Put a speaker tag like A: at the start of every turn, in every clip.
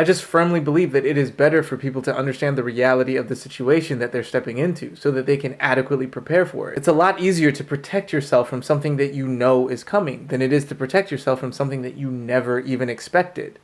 A: I just firmly believe that it is better for people to understand the reality of the situation that they're stepping into so that they can adequately prepare for it. It's a lot easier to protect yourself from something that you know is coming than it is to protect yourself from something that you never even expected.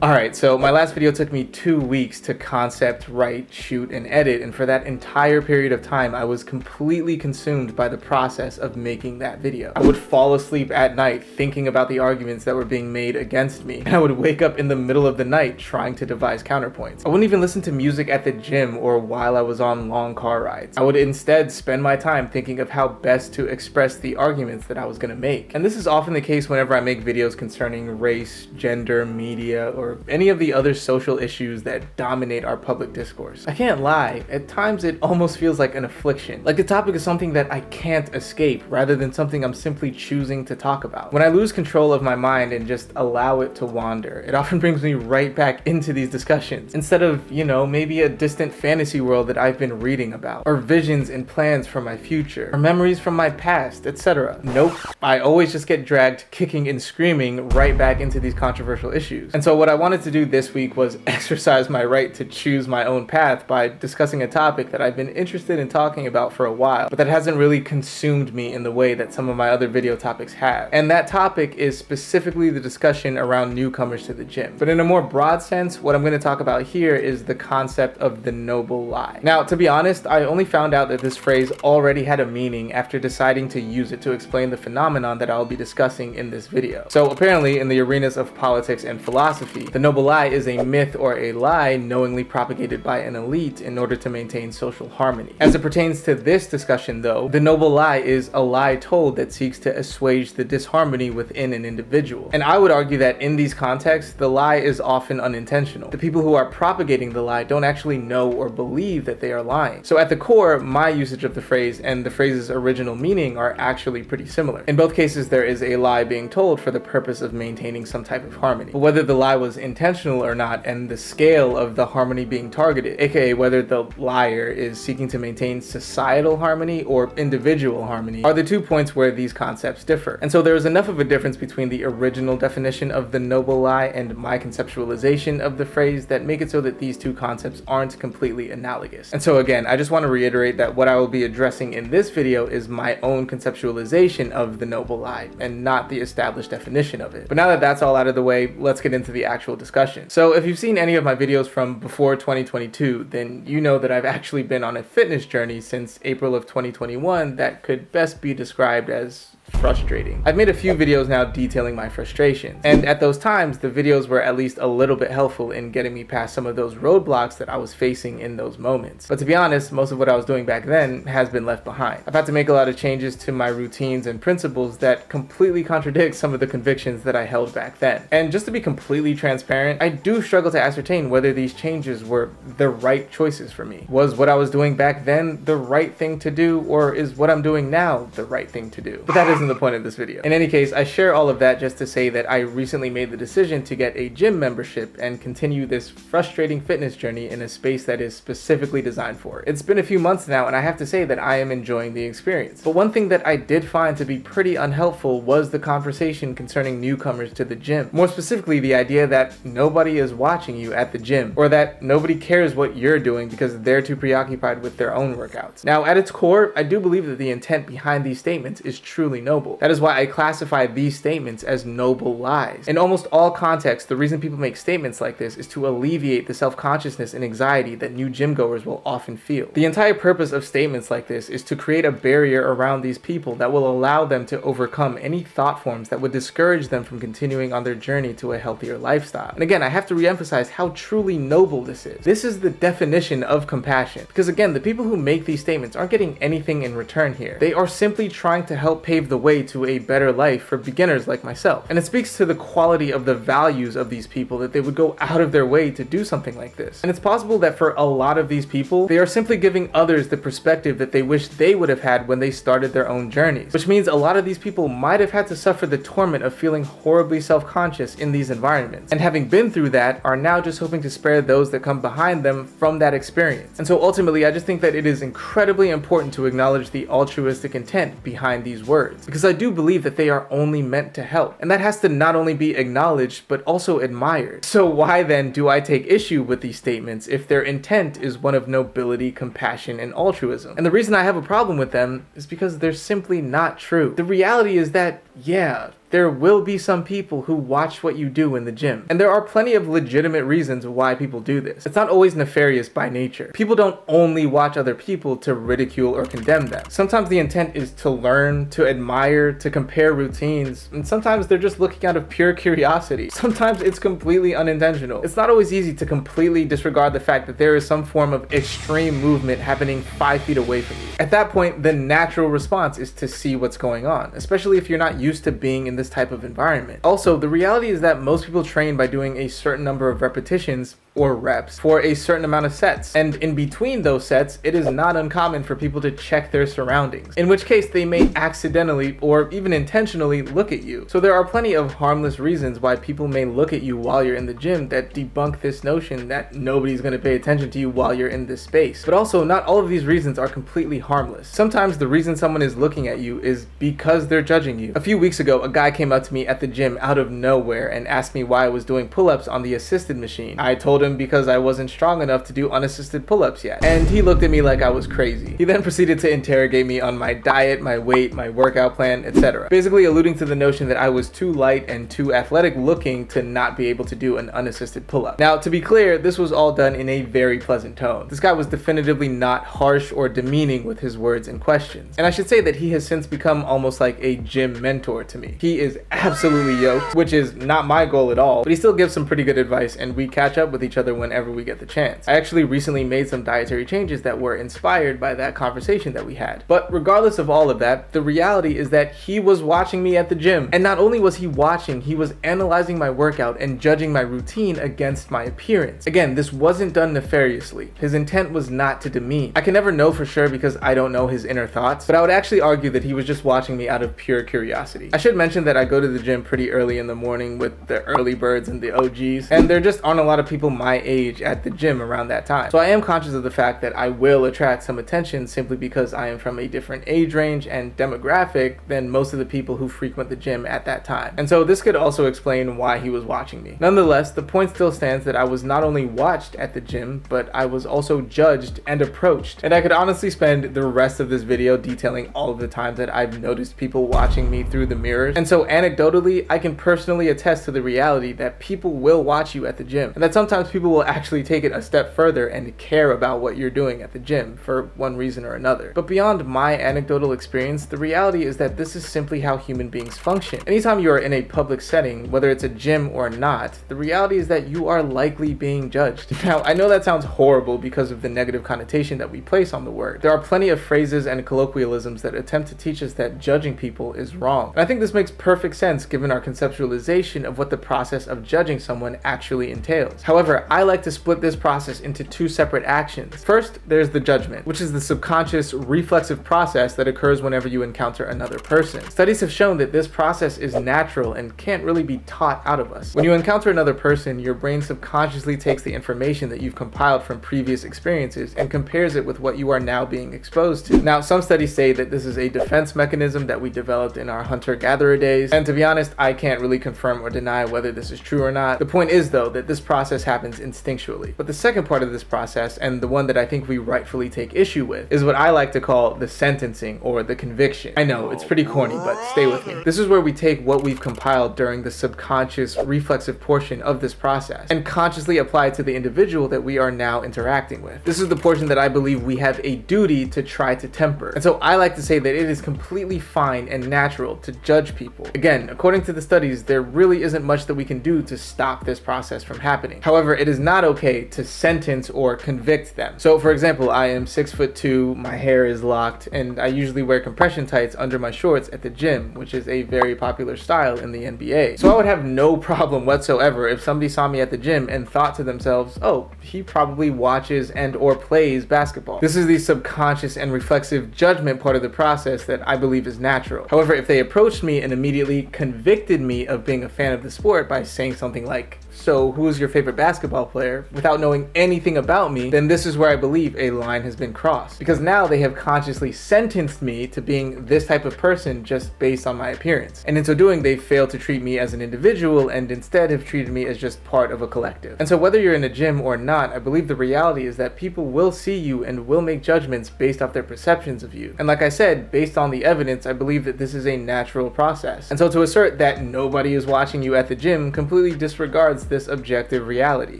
A: Alright, so my last video took me 2 weeks to concept, write, shoot, and edit, and for that entire period of time, I was completely consumed by the process of making that video. I would fall asleep at night thinking about the arguments that were being made against me, and I would wake up in the middle of the night trying to devise counterpoints. I wouldn't even listen to music at the gym or while I was on long car rides. I would instead spend my time thinking of how best to express the arguments that I was going to make. And this is often the case whenever I make videos concerning race, gender, media, or any of the other social issues that dominate our public discourse. I can't lie, at times it almost feels like an affliction. Like the topic is something that I can't escape rather than something I'm simply choosing to talk about. When I lose control of my mind and just allow it to wander, it often brings me right back into these discussions. Instead of, maybe a distant fantasy world that I've been reading about, or visions and plans for my future, or memories from my past, etc. Nope, I always just get dragged kicking and screaming right back into these controversial issues. And so what I wanted to do this week was exercise my right to choose my own path by discussing a topic that I've been interested in talking about for a while, but that hasn't really consumed me in the way that some of my other video topics have. And that topic is specifically the discussion around newcomers to the gym. But in a more broad sense, what I'm going to talk about here is the concept of the noble lie. Now, to be honest, I only found out that this phrase already had a meaning after deciding to use it to explain the phenomenon that I'll be discussing in this video. So apparently, in the arenas of politics and philosophy, the noble lie is a myth or a lie knowingly propagated by an elite in order to maintain social harmony. As it pertains to this discussion though, the noble lie is a lie told that seeks to assuage the disharmony within an individual. And I would argue that in these contexts, the lie is often unintentional. The people who are propagating the lie don't actually know or believe that they are lying. So at the core, my usage of the phrase and the phrase's original meaning are actually pretty similar. In both cases, there is a lie being told for the purpose of maintaining some type of harmony. But whether the lie was intentional or not, and the scale of the harmony being targeted, aka whether the liar is seeking to maintain societal harmony or individual harmony, are the 2 points where these concepts differ. And so there is enough of a difference between the original definition of the noble lie and my conceptualization of the phrase that make it so that these 2 concepts aren't completely analogous. And so again, I just want to reiterate that what I will be addressing in this video is my own conceptualization of the noble lie and not the established definition of it. But now that that's all out of the way, let's get into the actual discussion. So if you've seen any of my videos from before 2022, then you know that I've actually been on a fitness journey since April of 2021 that could best be described as frustrating. I've made a few videos now detailing my frustrations, and at those times the videos were at least a little bit helpful in getting me past some of those roadblocks that I was facing in those moments. But to be honest, most of what I was doing back then has been left behind. I've had to make a lot of changes to my routines and principles that completely contradict some of the convictions that I held back then. And just to be completely transparent, I do struggle to ascertain whether these changes were the right choices for me. Was what I was doing back then the right thing to do, or is what I'm doing now the right thing to do? But that isn't the point of this video. In any case, I share all of that just to say that I recently made the decision to get a gym membership and continue this frustrating fitness journey in a space that is specifically designed for it. It's been a few months now, and I have to say that I am enjoying the experience. But one thing that I did find to be pretty unhelpful was the conversation concerning newcomers to the gym. More specifically, the idea that nobody is watching you at the gym, or that nobody cares what you're doing because they're too preoccupied with their own workouts. Now, at its core, I do believe that the intent behind these statements is truly noble. That is why I classify these statements as noble lies. In almost all contexts, the reason people make statements like this is to alleviate the self-consciousness and anxiety that new gym goers will often feel. The entire purpose of statements like this is to create a barrier around these people that will allow them to overcome any thought forms that would discourage them from continuing on their journey to a healthier lifestyle. And again, I have to reemphasize how truly noble this is. This is the definition of compassion. Because again, the people who make these statements aren't getting anything in return here. They are simply trying to help pave the way to a better life for beginners like myself. And it speaks to the quality of the values of these people that they would go out of their way to do something like this. And it's possible that for a lot of these people, they are simply giving others the perspective that they wish they would have had when they started their own journeys. Which means a lot of these people might have had to suffer the torment of feeling horribly self-conscious in these environments. And having been through that, are now just hoping to spare those that come behind them from that experience. And so ultimately, I just think that it is incredibly important to acknowledge the altruistic intent behind these words. because I do believe that they are only meant to help, and that has to not only be acknowledged but also admired. So why then do I take issue with these statements if their intent is one of nobility, compassion, and altruism? And the reason I have a problem with them is because they're simply not true. The reality is that, yeah, there will be some people who watch what you do in the gym. And there are plenty of legitimate reasons why people do this. It's not always nefarious by nature. People don't only watch other people to ridicule or condemn them. Sometimes the intent is to learn, to admire, to compare routines, and sometimes they're just looking out of pure curiosity. Sometimes it's completely unintentional. It's not always easy to completely disregard the fact that there is some form of extreme movement happening 5 feet away from you. At that point, the natural response is to see what's going on, especially if you're not used to being in this type of environment. Also, the reality is that most people train by doing a certain number of repetitions or reps for a certain amount of sets, and in between those sets it is not uncommon for people to check their surroundings, in which case they may accidentally or even intentionally look at you. So there are plenty of harmless reasons why people may look at you while you're in the gym that debunk this notion that nobody's going to pay attention to you while you're in this space. But also, not all of these reasons are completely harmless. Sometimes the reason someone is looking at you is because they're judging you. A few weeks ago, a guy came up to me at the gym out of nowhere and asked me why I was doing pull-ups on the assisted machine. I told him because I wasn't strong enough to do unassisted pull-ups yet, and he looked at me like I was crazy. He then proceeded to interrogate me on my diet, my weight, my workout plan, etc., basically alluding to the notion that I was too light and too athletic looking to not be able to do an unassisted pull-up. Now, to be clear, this was all done in a very pleasant tone. This guy was definitively not harsh or demeaning with his words and questions, and I should say that he has since become almost like a gym mentor to me. He is absolutely yoked, which is not my goal at all, but he still gives some pretty good advice, and we catch up with each other whenever we get the chance. I actually recently made some dietary changes that were inspired by that conversation that we had. But regardless of all of that, the reality is that he was watching me at the gym, and not only was he watching, he was analyzing my workout and judging my routine against my appearance. Again, this wasn't done nefariously. His intent was not to demean. I can never know for sure because I don't know his inner thoughts, but I would actually argue that he was just watching me out of pure curiosity. I should mention that I go to the gym pretty early in the morning with the early birds and the OGs, and there just aren't a lot of people my age at the gym around that time. So I am conscious of the fact that I will attract some attention simply because I am from a different age range and demographic than most of the people who frequent the gym at that time. And so this could also explain why he was watching me. Nonetheless, the point still stands that I was not only watched at the gym, but I was also judged and approached. And I could honestly spend the rest of this video detailing all of the times that I've noticed people watching me through the mirrors. And so anecdotally, I can personally attest to the reality that people will watch you at the gym, and that sometimes people will actually take it a step further and care about what you're doing at the gym for one reason or another. But beyond my anecdotal experience, the reality is that this is simply how human beings function. Anytime you are in a public setting, whether it's a gym or not, the reality is that you are likely being judged. Now, I know that sounds horrible because of the negative connotation that we place on the word. There are plenty of phrases and colloquialisms that attempt to teach us that judging people is wrong. And I think this makes perfect sense given our conceptualization of what the process of judging someone actually entails. However, I like to split this process into two separate actions. First, there's the judgment, which is the subconscious reflexive process that occurs whenever you encounter another person. Studies have shown that this process is natural and can't really be taught out of us. When you encounter another person, your brain subconsciously takes the information that you've compiled from previous experiences and compares it with what you are now being exposed to. Now, some studies say that this is a defense mechanism that we developed in our hunter-gatherer days, and to be honest, I can't really confirm or deny whether this is true or not. The point is, though, that this process happens instinctually. But the second part of this process, and the one that I think we rightfully take issue with, is what I like to call the sentencing or the conviction. I know, it's pretty corny, but stay with me. This is where we take what we've compiled during the subconscious reflexive portion of this process and consciously apply it to the individual that we are now interacting with. This is the portion that I believe we have a duty to try to temper. And so I like to say that it is completely fine and natural to judge people. Again, according to the studies, there really isn't much that we can do to stop this process from happening. However, it is not okay to sentence or convict them. So for example, I am 6'2", my hair is locked, and I usually wear compression tights under my shorts at the gym, which is a very popular style in the NBA. So I would have no problem whatsoever if somebody saw me at the gym and thought to themselves, oh, he probably watches and or plays basketball. This is the subconscious and reflexive judgment part of the process that I believe is natural. However, if they approached me and immediately convicted me of being a fan of the sport by saying something like, so who is your favorite basketball player, without knowing anything about me, then this is where I believe a line has been crossed. Because now they have consciously sentenced me to being this type of person just based on my appearance. And in so doing, they've failed to treat me as an individual and instead have treated me as just part of a collective. And so whether you're in a gym or not, I believe the reality is that people will see you and will make judgments based off their perceptions of you. And like I said, based on the evidence, I believe that this is a natural process. And so to assert that nobody is watching you at the gym completely disregards this objective reality.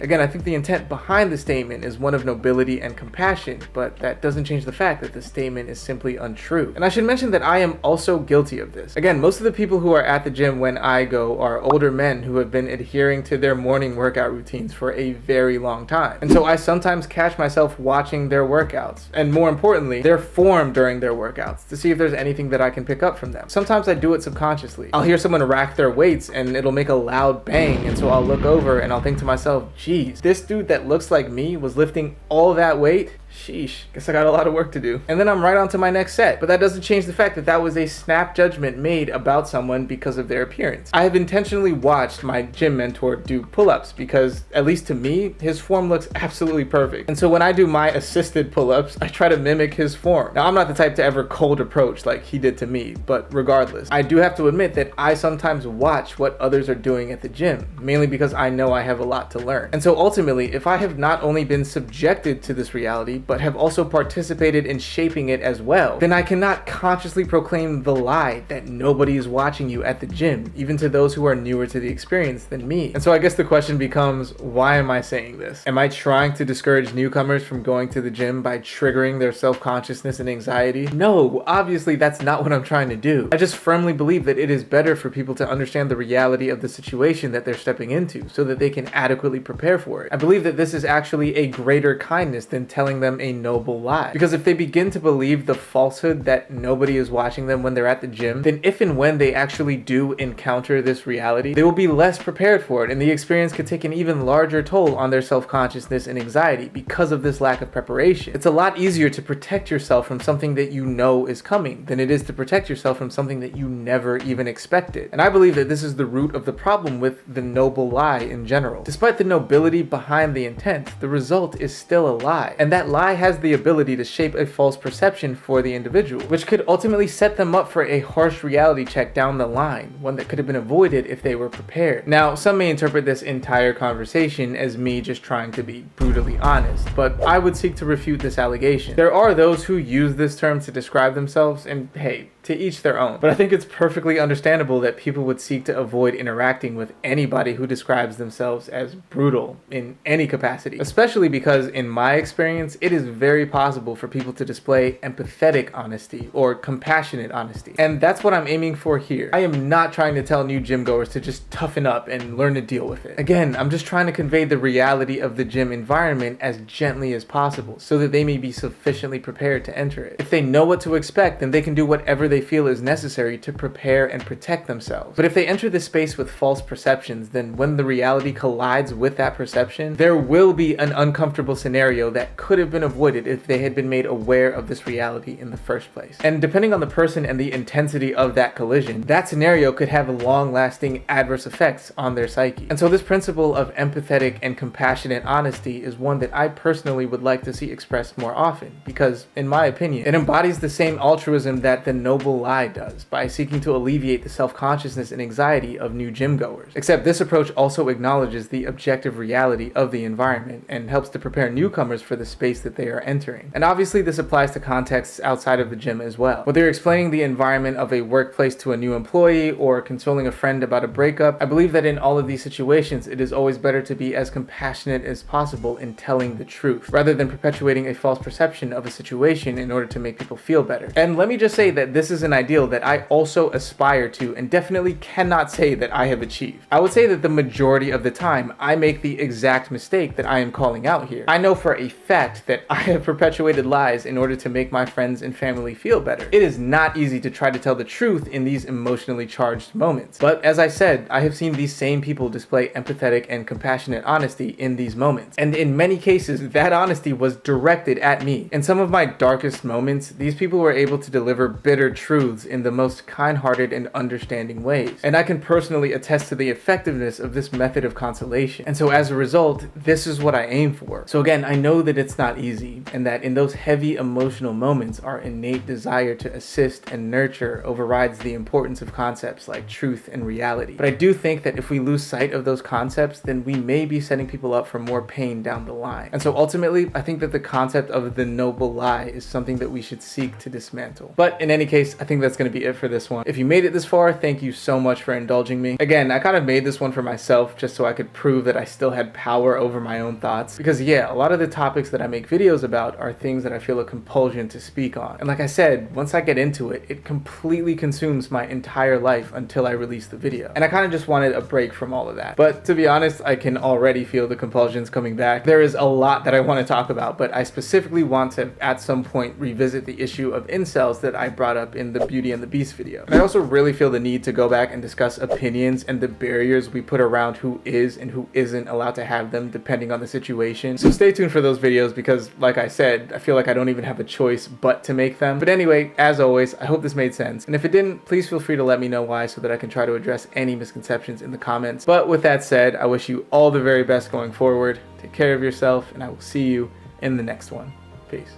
A: Again, I think the intent behind the statement is one of nobility and compassion, but that doesn't change the fact that the statement is simply untrue. And I should mention that I am also guilty of this. Again, most of the people who are at the gym when I go are older men who have been adhering to their morning workout routines for a very long time. And so I sometimes catch myself watching their workouts, and more importantly, their form during their workouts, to see if there's anything that I can pick up from them. Sometimes I do it subconsciously. I'll hear someone rack their weights and it'll make a loud bang, and so I'll look over and I'll think to myself, geez, this dude that looks like me was lifting all that weight? Sheesh, guess I got a lot of work to do. And then I'm right on to my next set. But that doesn't change the fact that that was a snap judgment made about someone because of their appearance. I have intentionally watched my gym mentor do pull-ups because, at least to me, his form looks absolutely perfect. And so when I do my assisted pull-ups, I try to mimic his form. Now, I'm not the type to ever cold approach like he did to me, but regardless, I do have to admit that I sometimes watch what others are doing at the gym, mainly because I know I have a lot to learn. And so ultimately, if I have not only been subjected to this reality, but have also participated in shaping it as well, then I cannot consciously proclaim the lie that nobody is watching you at the gym, even to those who are newer to the experience than me. And so I guess the question becomes, why am I saying this? Am I trying to discourage newcomers from going to the gym by triggering their self-consciousness and anxiety? No, obviously that's not what I'm trying to do. I just firmly believe that it is better for people to understand the reality of the situation that they're stepping into so that they can adequately prepare for it. I believe that this is actually a greater kindness than telling them a noble lie. Because if they begin to believe the falsehood that nobody is watching them when they're at the gym, then if and when they actually do encounter this reality, they will be less prepared for it, and the experience could take an even larger toll on their self-consciousness and anxiety because of this lack of preparation. It's a lot easier to protect yourself from something that you know is coming than it is to protect yourself from something that you never even expected. And I believe that this is the root of the problem with the noble lie in general. Despite the nobility behind the intent, the result is still a lie, and that lie has the ability to shape a false perception for the individual, which could ultimately set them up for a harsh reality check down the line, one that could have been avoided if they were prepared. Now, some may interpret this entire conversation as me just trying to be brutally honest, but I would seek to refute this allegation. There are those who use this term to describe themselves, and hey, to each their own. But I think it's perfectly understandable that people would seek to avoid interacting with anybody who describes themselves as brutal in any capacity, especially because in my experience, it is very possible for people to display empathetic honesty or compassionate honesty. And that's what I'm aiming for here. I am not trying to tell new gym goers to just toughen up and learn to deal with it. Again, I'm just trying to convey the reality of the gym environment as gently as possible so that they may be sufficiently prepared to enter it. If they know what to expect, then they can do whatever they feel is necessary to prepare and protect themselves. But if they enter this space with false perceptions, then when the reality collides with that perception, there will be an uncomfortable scenario that could have been avoided if they had been made aware of this reality in the first place. And depending on the person and the intensity of that collision, that scenario could have long-lasting adverse effects on their psyche. And so this principle of empathetic and compassionate honesty is one that I personally would like to see expressed more often, because in my opinion, it embodies the same altruism that the noble lie does by seeking to alleviate the self-consciousness and anxiety of new gym goers. Except this approach also acknowledges the objective reality of the environment and helps to prepare newcomers for the space that they are entering. And obviously this applies to contexts outside of the gym as well. Whether you're explaining the environment of a workplace to a new employee or consoling a friend about a breakup, I believe that in all of these situations, it is always better to be as compassionate as possible in telling the truth, rather than perpetuating a false perception of a situation in order to make people feel better. And let me just say that this is an ideal that I also aspire to and definitely cannot say that I have achieved. I would say that the majority of the time, I make the exact mistake that I am calling out here. I know for a fact that I have perpetuated lies in order to make my friends and family feel better. It is not easy to try to tell the truth in these emotionally charged moments. But as I said, I have seen these same people display empathetic and compassionate honesty in these moments. And in many cases, that honesty was directed at me. In some of my darkest moments, these people were able to deliver bitter truths in the most kind-hearted and understanding ways. And I can personally attest to the effectiveness of this method of consolation. And so as a result, this is what I aim for. So again, I know that it's not easy, and that in those heavy emotional moments, our innate desire to assist and nurture overrides the importance of concepts like truth and reality. But I do think that if we lose sight of those concepts, then we may be setting people up for more pain down the line. And so ultimately, I think that the concept of the noble lie is something that we should seek to dismantle. But in any case, I think that's going to be it for this one. If you made it this far, thank you so much for indulging me. Again, I kind of made this one for myself just so I could prove that I still had power over my own thoughts. Because yeah, a lot of the topics that I make videos about are things that I feel a compulsion to speak on. And like I said, once I get into it, it completely consumes my entire life until I release the video. And I kind of just wanted a break from all of that. But to be honest, I can already feel the compulsions coming back. There is a lot that I want to talk about, but I specifically want to at some point revisit the issue of incels that I brought up in the Beauty and the Beast video. And I also really feel the need to go back and discuss opinions and the barriers we put around who is and who isn't allowed to have them depending on the situation. So stay tuned for those videos because, like I said, I feel like I don't even have a choice but to make them. But anyway, as always, I hope this made sense. And if it didn't, please feel free to let me know why so that I can try to address any misconceptions in the comments. But with that said, I wish you all the very best going forward. Take care of yourself, and I will see you in the next one. Peace.